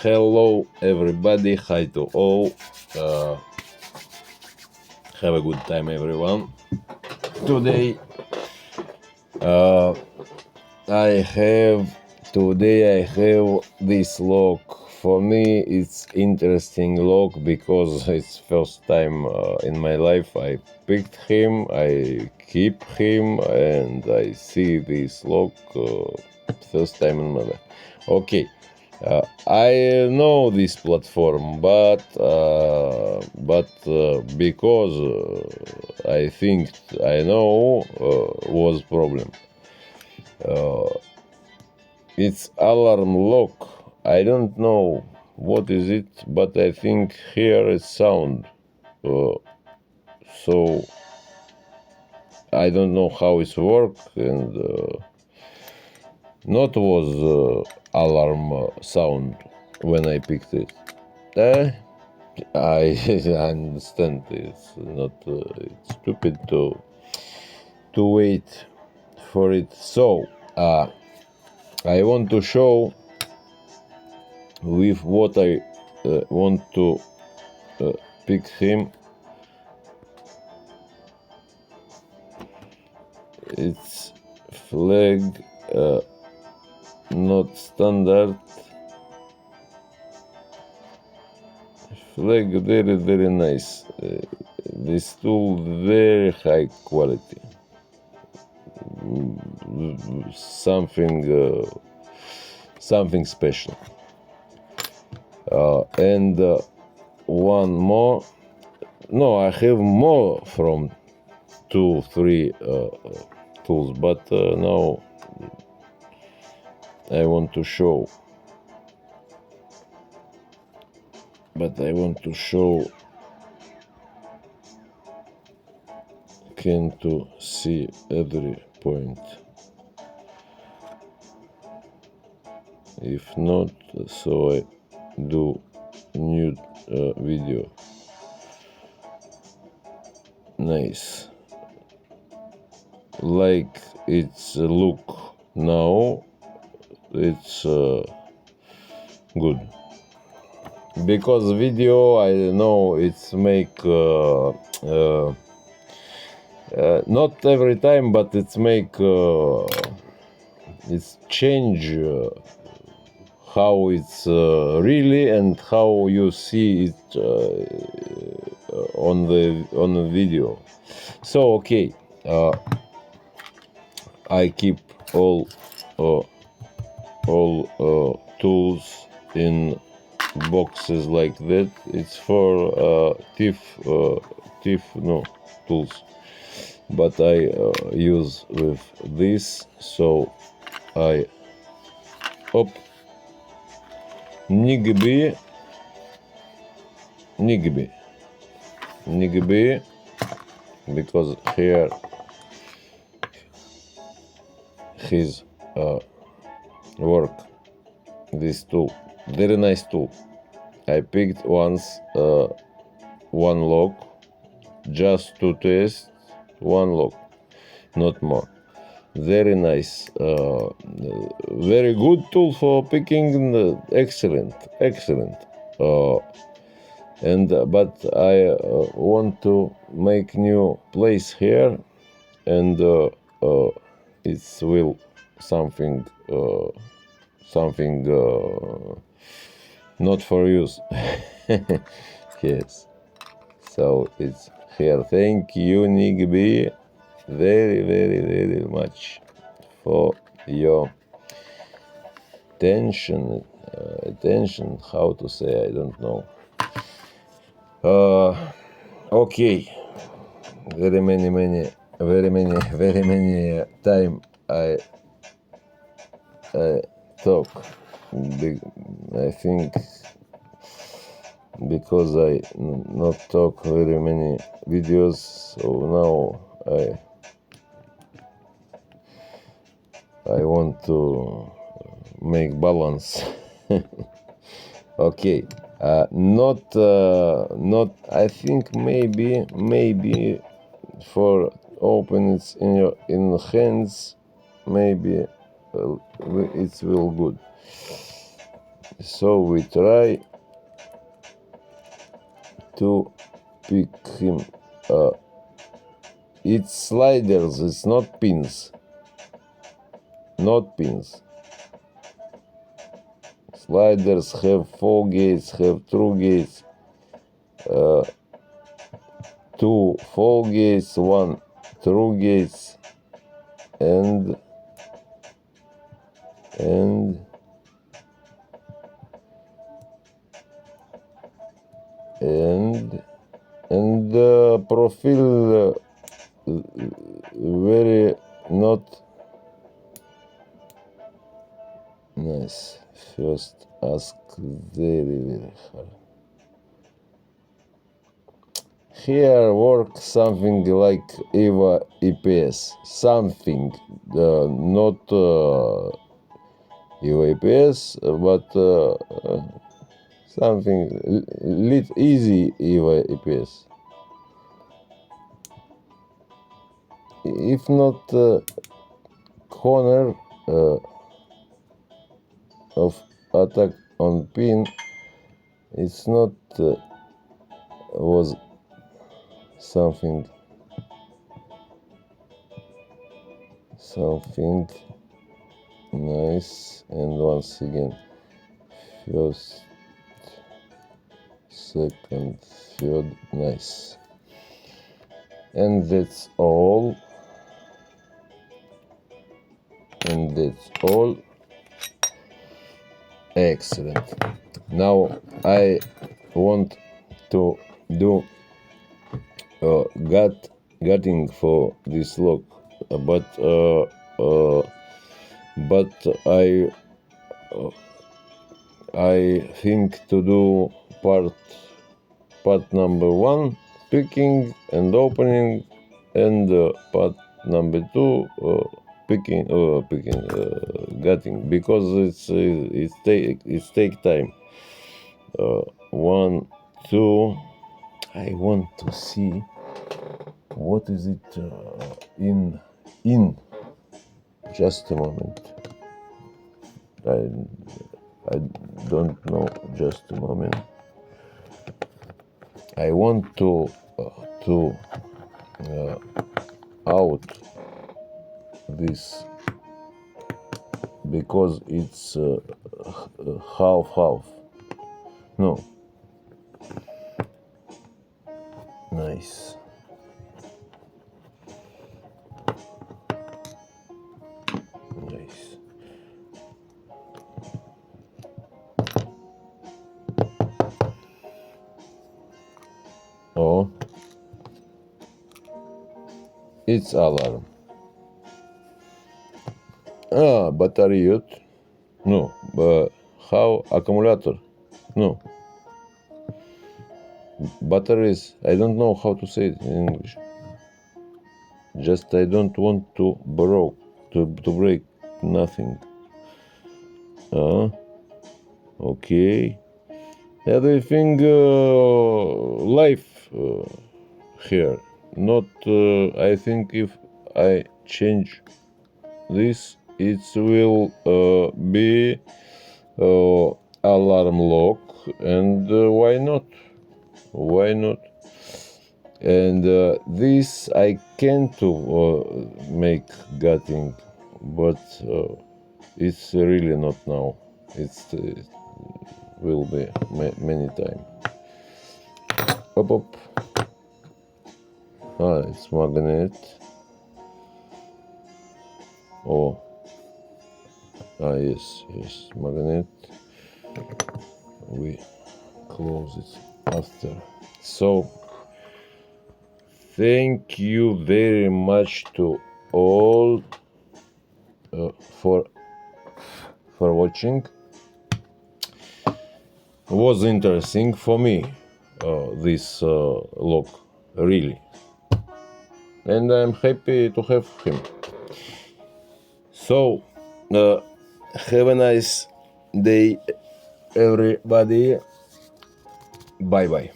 Hello everybody, hi to all. Have a good time everyone. Today I have this lock. For me it's interesting lock because it's first time in my life I picked him, I keep him, and I see this lock first time in my life. Okay. I know this platform, but because I think I know was problem. It's alarm lock. I don't know what is it, but I think here is sound. So I don't know how it's work, and not was alarm sound when I picked it. I understand it's not it's stupid to wait for it. So I want to show with what I want to pick him. It's flag not standard. Flag very nice. This tool very high quality. Something special. And one more. No, I have more from 2-3 tools, but now I want to show. Can to see every point. If not, so I do new video. Nice. Like it's look now, it's good. Because video, I know it's make not every time, but it's make it's change how it's really and how you see it on the video. So okay, I keep all tools in boxes like that. It's for tools, but I use with this. So I Nigby, because here his work. This tool, very nice tool. I picked once one lock just to test one lock, not more. Very nice, very good tool for picking. Excellent. And but I want to make new place here, and it will something not for use. Yes. So it's here. Thank you, Nigby, very much for your attention. How to say? I don't know. Okay. Very many time I talk. I think because I not talk very many videos, so now I want to make balance. Okay, not I think maybe for open it in hands, maybe it will good. So we try to pick him. It's sliders, it's not pins. Not pins. Sliders have 4 gates, have true gates. 2 4 gates, 1 true gates, and profile very not nice. First ask very hard. Here work something like Eva EPS, something not Eva EPS, but something easy Eva EPS. If not corner of attack on pin, it's not was something nice. And once again, first, second, third, nice. And that's all. Excellent. Now I want to do gutting for this lock, but I think to do part number 1, picking and opening, and part number 2, picking gutting, because it's take time. 1, 2. I want to see what is it in. Just a moment. I don't know. Just a moment. I want to out this, because it's half. No. Nice. Oh, it's alarm. Battery. No, how accumulator? No. Batteries, I don't know how to say it in English. Just I don't want to break nothing. Okay. Everything life here. Not. I think if I change this, it will be alarm lock, and why not? And this I can't make gutting, but it's really not now. It will be many time. Up. It's magnet. Oh. Yes, magnet. We close it after. So, thank you very much to all for watching. It was interesting for me, this lock, really, and I'm happy to have him. So, have a nice day, everybody. Bye bye.